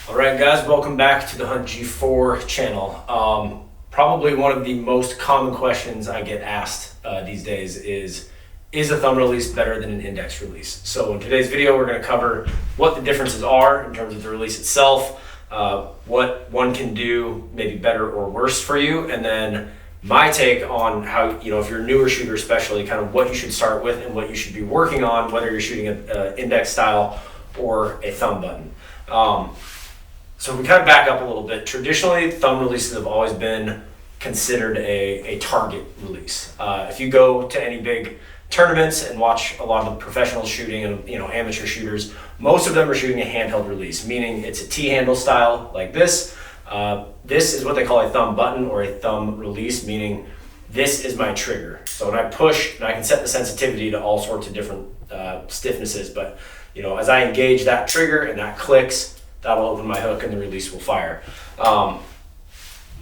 All right, guys, welcome back to the Hunt G4 channel. Probably one of the most common questions I get asked these days is a thumb release better than an index release? So in today's video, we're going to cover what the differences are in terms of the release itself, what one can do maybe better or worse for you, and then my take on how, if you're a newer shooter especially, kind of what you should start with and what you should be working on, whether you're shooting an index style or a thumb button. So we kind of back up a little bit. Traditionally, thumb releases have always been considered a target release. If you go to any big tournaments and watch a lot of the professionals shooting and amateur shooters, most of them are shooting a handheld release, meaning it's a T-handle style like this. This is what they call a thumb button or a thumb release, meaning this is my trigger. So when I push, and I can set the sensitivity to all sorts of different stiffnesses, but as I engage that trigger and that clicks, that'll open my hook and the release will fire.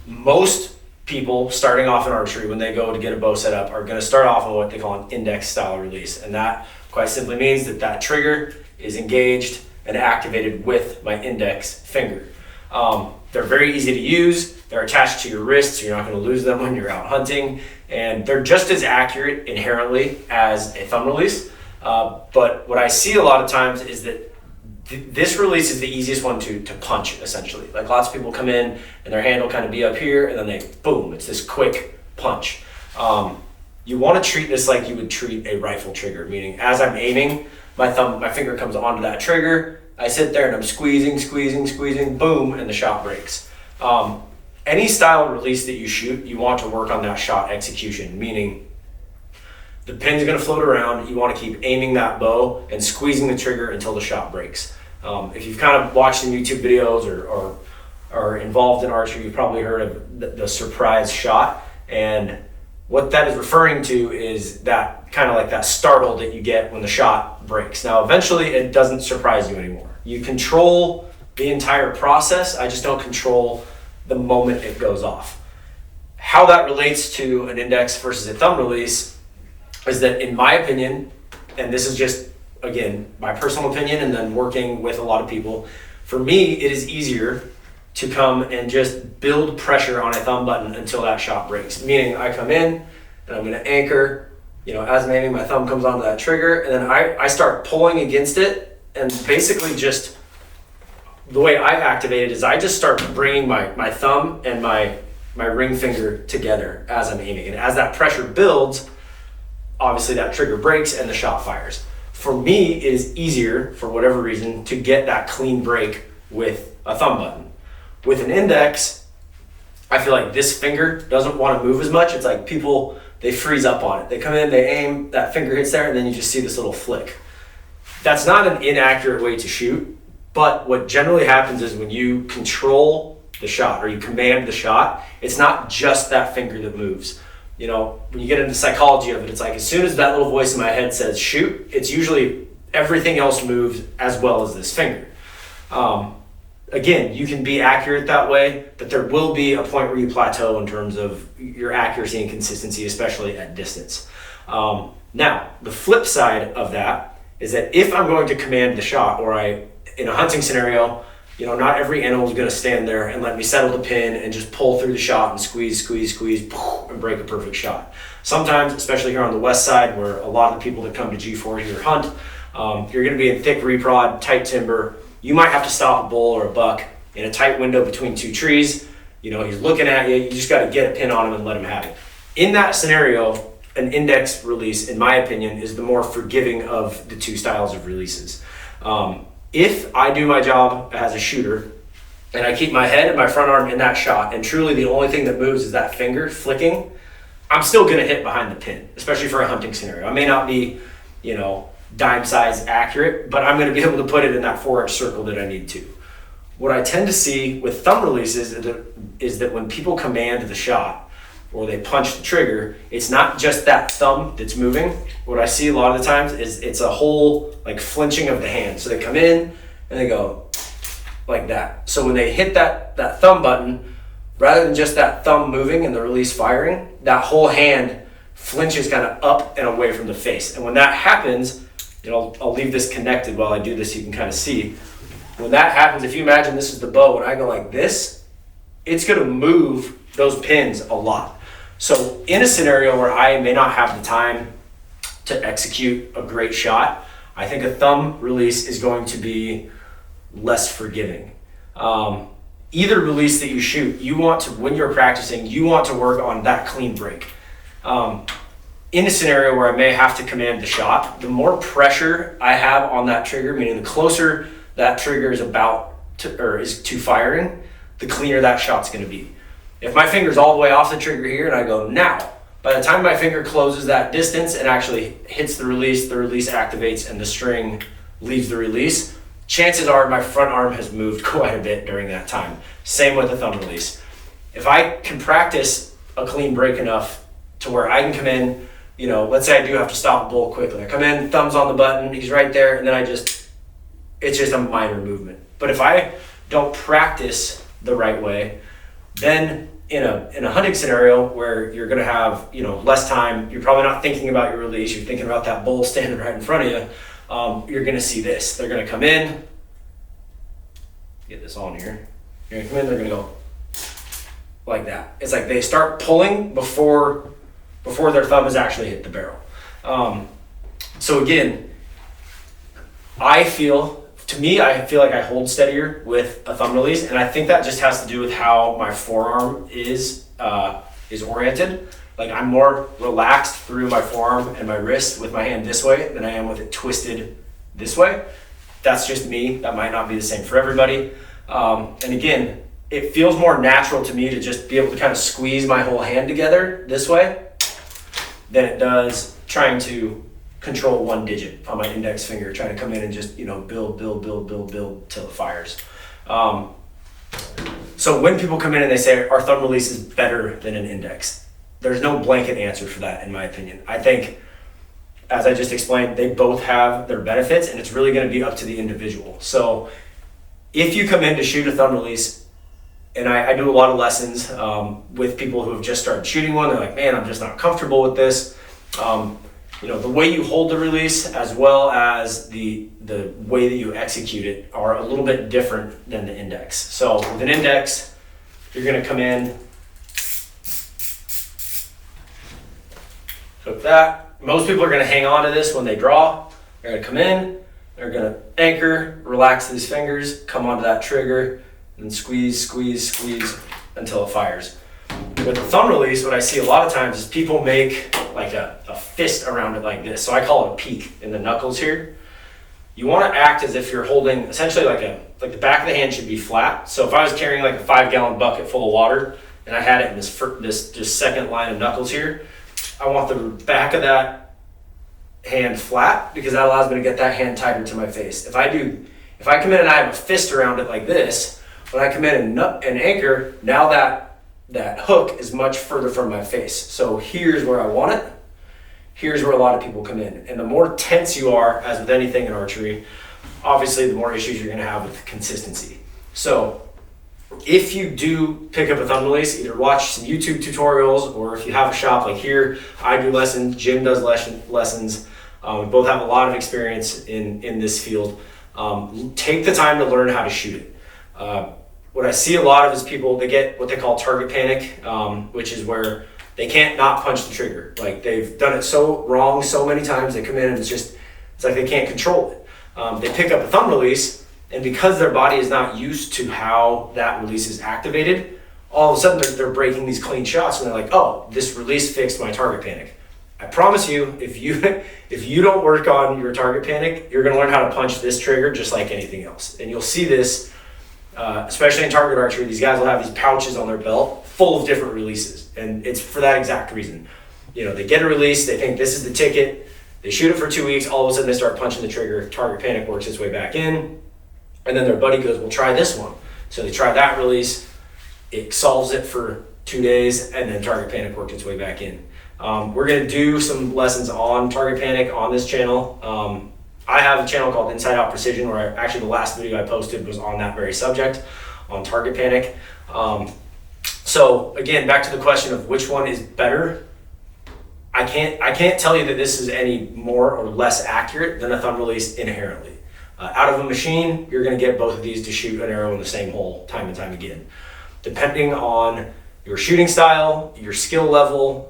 Most people starting off in archery, when they go to get a bow set up, are going to start off on what they call an index style release. And that quite simply means that trigger is engaged and activated with my index finger. They're very easy to use. They're attached to your wrist, so you're not going to lose them when you're out hunting. And they're just as accurate inherently as a thumb release. But what I see a lot of times is that this release is the easiest one to punch, essentially. Like lots of people come in and their hand will kind of be up here and then they, boom, it's this quick punch. You want to treat this like you would treat a rifle trigger, meaning as I'm aiming, my finger comes onto that trigger, I sit there and I'm squeezing, boom, and the shot breaks. Any style release that you shoot, you want to work on that shot execution, meaning the pin's going to float around. You want to keep aiming that bow and squeezing the trigger until the shot breaks. If you've kind of watched some YouTube videos or are involved in archery, you've probably heard of the surprise shot. And what that is referring to is that kind of like that startle that you get when the shot breaks. Now, eventually it doesn't surprise you anymore. You control the entire process. I just don't control the moment it goes off. How that relates to an index versus a thumb release is that, in my opinion, and this is just, again, my personal opinion and then working with a lot of people, for me, it is easier to come and just build pressure on a thumb button until that shot breaks. Meaning I come in and I'm going to anchor, as I'm aiming, my thumb comes onto that trigger, and then I start pulling against it, and basically just the way I activate it is I just start bringing my thumb and my ring finger together as I'm aiming. And as that pressure builds, obviously that trigger breaks and the shot fires. For me, it is easier, for whatever reason, to get that clean break with a thumb button. With an index, I feel like this finger doesn't want to move as much. It's like people, they freeze up on it. They come in, they aim, that finger hits there, and then you just see this little flick. That's not an inaccurate way to shoot, but what generally happens is when you control the shot or you command the shot, it's not just that finger that moves. When you get into the psychology of it, it's like as soon as that little voice in my head says shoot, it's usually everything else moves as well as this finger. Again, you can be accurate that way, but there will be a point where you plateau in terms of your accuracy and consistency, especially at distance. Now, the flip side of that is that if I'm going to command the shot, or in a hunting scenario, not every animal is going to stand there and let me settle the pin and just pull through the shot and squeeze, and break a perfect shot. Sometimes, especially here on the west side, where a lot of the people that come to G4 here hunt, you're going to be in thick reprod, tight timber. You might have to stop a bull or a buck in a tight window between two trees. He's looking at you. You just got to get a pin on him and let him have it. In that scenario, an index release, in my opinion, is the more forgiving of the two styles of releases. If I do my job as a shooter and I keep my head and my front arm in that shot, and truly the only thing that moves is that finger flicking, I'm still going to hit behind the pin, especially for a hunting scenario. I may not be, dime size accurate, but I'm going to be able to put it in that 4-inch circle that I need to. What I tend to see with thumb releases is that when people command the shot or they punch the trigger, it's not just that thumb that's moving. What I see a lot of the times is it's a whole flinching of the hand. So they come in and they go like that. So when they hit that thumb button, rather than just that thumb moving and the release firing, that whole hand flinches kind of up and away from the face. And when that happens, I'll leave this connected while I do this so you can kind of see. When that happens, if you imagine this is the bow, when I go like this, it's gonna move those pins a lot. So in a scenario where I may not have the time to execute a great shot, I think a thumb release is going to be less forgiving. Either release that you shoot, you want to, when you're practicing, you want to work on that clean break. In a scenario where I may have to command the shot, the more pressure I have on that trigger, meaning the closer that trigger is to firing, the cleaner that shot's gonna be. If my finger's all the way off the trigger here and I go now, by the time my finger closes that distance and actually hits the release activates and the string leaves the release, chances are my front arm has moved quite a bit during that time. Same with the thumb release. If I can practice a clean break enough to where I can come in, let's say I do have to stop a bull quickly. I come in, thumbs on the button, he's right there, and then it's just a minor movement. But if I don't practice the right way, then in a hunting scenario where you're gonna have less time, you're probably not thinking about your release, you're thinking about that bull standing right in front of you, you're gonna see this. They're gonna come in, get this on here, you're gonna come in, they're gonna go like that. It's like they start pulling before their thumb has actually hit the barrel. So again, I feel like I hold steadier with a thumb release, and I think that just has to do with how my forearm is oriented. Like I'm more relaxed through my forearm and my wrist with my hand this way than I am with it twisted this way. That's just me. That might not be the same for everybody. And again, it feels more natural to me to just be able to kind of squeeze my whole hand together this way than it does trying to control one digit on my index finger, trying to come in and just build till it fires. So when people come in and they say our thumb release is better than an index, there's no blanket answer for that in my opinion. I think, as I just explained, they both have their benefits, and it's really going to be up to the individual. So if you come in to shoot a thumb release, and I do a lot of lessons with people who have just started shooting one, they're like, man, I'm just not comfortable with this. The way you hold the release as well as the way that you execute it are a little bit different than the index. So with an index, you're gonna come in, hook that. Most people are gonna hang on to this when they draw. They're gonna come in, they're gonna anchor, relax these fingers, come onto that trigger, and squeeze until it fires. With the thumb release, what I see a lot of times is people make like a fist around it like this. So I call it a peak in the knuckles here. You want to act as if you're holding essentially like the back of the hand should be flat. So if I was carrying like a 5-gallon bucket full of water and I had it in this just second line of knuckles here, I want the back of that hand flat because that allows me to get that hand tighter to my face. If I come in and I have a fist around it like this, when I come in and anchor, now that hook is much further from my face. So here's where I want it. Here's where a lot of people come in. And the more tense you are, as with anything in archery, obviously the more issues you're gonna have with consistency. So if you do pick up a thumb release, either watch some YouTube tutorials, or if you have a shop like here, I do lessons, Jim does lessons. We both have a lot of experience in this field. Take the time to learn how to shoot it. What I see a lot of is people, they get what they call target panic, which is where they can't not punch the trigger. Like they've done it so wrong so many times, they come in and it's like they can't control it. They pick up a thumb release, and because their body is not used to how that release is activated, all of a sudden they're breaking these clean shots, and they're like, oh, this release fixed my target panic. I promise you, if you don't work on your target panic, you're gonna learn how to punch this trigger just like anything else. And you'll see this, especially in target archery, these guys will have these pouches on their belt full of different releases. And it's for that exact reason. They get a release, they think this is the ticket, they shoot it for 2 weeks, all of a sudden they start punching the trigger, target panic works its way back in, and then their buddy goes, well, try this one. So they try that release, it solves it for 2 days, and then target panic worked its way back in. We're gonna do some lessons on target panic on this channel. I have a channel called Inside Out Precision, where actually the last video I posted was on that very subject, on target panic. So again, back to the question of which one is better. I can't tell you that this is any more or less accurate than a thumb release inherently. Out of a machine, you're going to get both of these to shoot an arrow in the same hole time and time again. Depending on your shooting style, your skill level,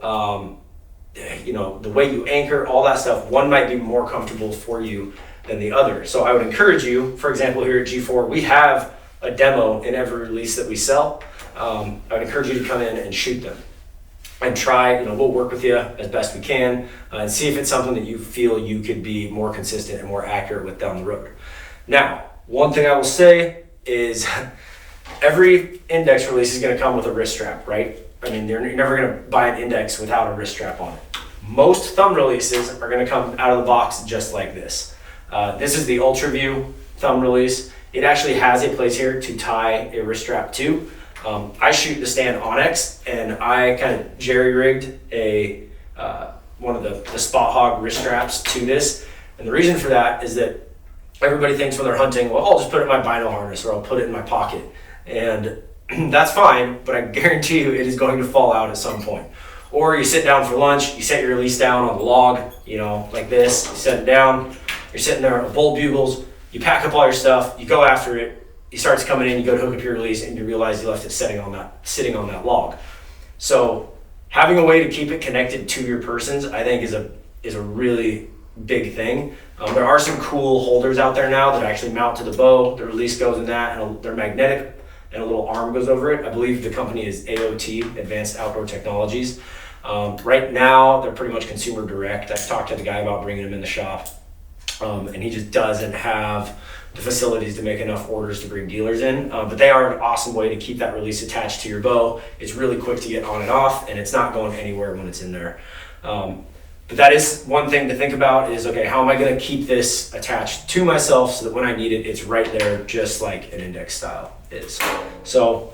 the way you anchor, all that stuff, one might be more comfortable for you than the other. So I would encourage you, for example, here at G4, we have a demo in every release that we sell. I would encourage you to come in and shoot them and try. We'll work with you as best we can and see if it's something that you feel you could be more consistent and more accurate with down the road. Now, one thing I will say is every index release is going to come with a wrist strap, right? I mean, you're never going to buy an index without a wrist strap on it. Most thumb releases are going to come out of the box just like this. This is the Ultra View thumb release. It actually has a place here to tie a wrist strap to. I shoot the Stand Onyx, and I kind of jerry-rigged one of the Spot Hog wrist straps to this. And the reason for that is that everybody thinks when they're hunting, well, I'll just put it in my bino harness or I'll put it in my pocket. And that's fine, but I guarantee you it is going to fall out at some point. Or you sit down for lunch, you set your release down on the log, like this, you set it down, you're sitting there, a bowl bugles, you pack up all your stuff, you go after it, it starts coming in, you go to hook up your release, and you realize you left it sitting on that log. So having a way to keep it connected to your persons, I think is a really big thing. There are some cool holders out there now that actually mount to the bow. The release goes in that, and they're magnetic, and a little arm goes over it. I believe the company is AOT, Advanced Outdoor Technologies. Right now, they're pretty much consumer direct. I've talked to the guy about bringing them in the shop, and he just doesn't have the facilities to make enough orders to bring dealers in. But they are an awesome way to keep that release attached to your bow. It's really quick to get on and off, and it's not going anywhere when it's in there. But that is one thing to think about is, okay, how am I going to keep this attached to myself so that when I need it, it's right there, just like an index style is. So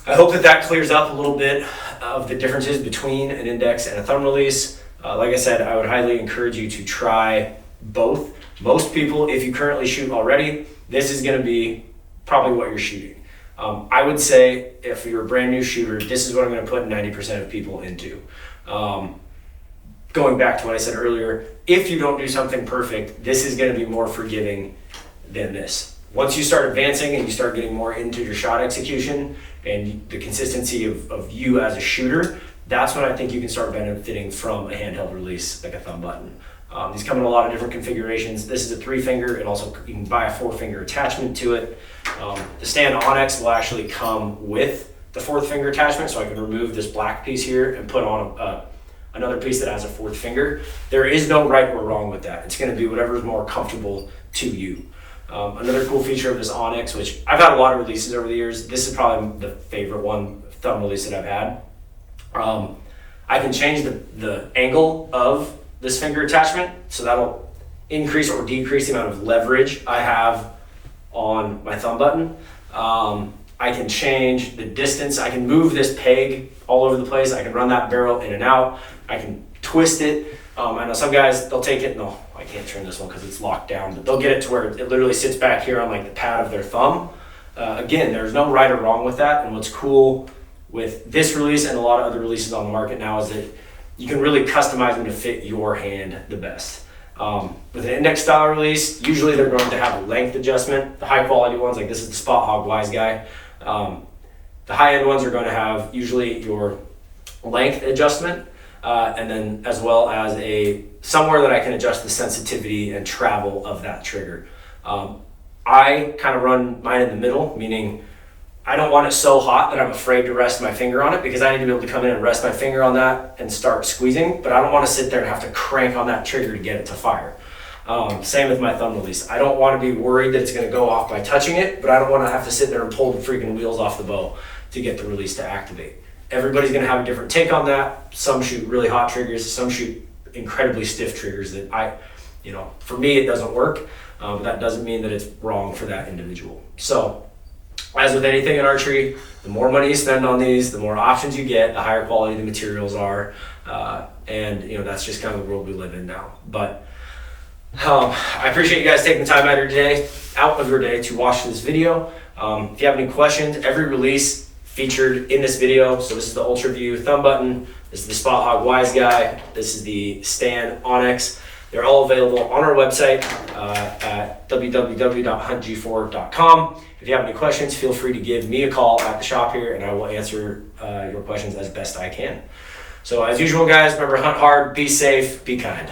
I hope that clears up a little bit of the differences between an index and a thumb release. Like I said, I would highly encourage you to try both. Most people, if you currently shoot already, this is going to be probably what you're shooting. I would say if you're a brand new shooter, this is what I'm going to put 90% of people into. Going back to what I said earlier, if you don't do something perfect, this is going to be more forgiving than this. Once you start advancing and you start getting more into your shot execution and the consistency of you as a shooter, that's when I think you can start benefiting from a handheld release like a thumb button. These come in a lot of different configurations. This is a 3-finger, and also you can buy a 4-finger attachment to it. The Stand Onyx will actually come with the 4th finger attachment, so I can remove this black piece here and put on another piece that has a 4th finger. There is no right or wrong with that. It's going to be whatever is more comfortable to you. Another cool feature of this Onyx, which I've had a lot of releases over the years, this is probably the favorite thumb release that I've had. I can change the angle of this finger attachment, so that'll increase or decrease the amount of leverage I have on my thumb button. I can change the distance. I can move this peg all over the place. I can run that barrel in and out. I can twist it. I know some guys, they'll take it, no, I can't turn this one because it's locked down, but they'll get it to where it literally sits back here on like the pad of their thumb. Again, there's no right or wrong with that, and what's cool with this release and a lot of other releases on the market now is that you can really customize them to fit your hand the best. With an index style release, usually they're going to have a length adjustment. The high quality ones, like this is the Spot Hog Wise Guy. The high end ones are going to have usually your length adjustment, and then as well as somewhere that I can adjust the sensitivity and travel of that trigger. I kind of run mine in the middle, meaning I don't want it so hot that I'm afraid to rest my finger on it, because I need to be able to come in and rest my finger on that and start squeezing, but I don't want to sit there and have to crank on that trigger to get it to fire. Same with my thumb release. I don't want to be worried that it's going to go off by touching it, but I don't want to have to sit there and pull the freaking wheels off the bow to get the release to activate. Everybody's going to have a different take on that. Some shoot really hot triggers, some shoot incredibly stiff triggers that for me it doesn't work, but that doesn't mean that it's wrong for that individual. So, as with anything in archery, the more money you spend on these, the more options you get, the higher quality the materials are, and that's just kind of the world we live in now. But I appreciate you guys taking the time out of your day to watch this video. If you have any questions, every release featured in this video, so this is the Ultra View thumb button, this is the Spot Hog Wise Guy, this is the Stand Onyx. They're all available on our website. at www.huntg4.com. If you have any questions, feel free to give me a call at the shop here, and I will answer your questions as best I can. So as usual, guys, remember, hunt hard, be safe, be kind.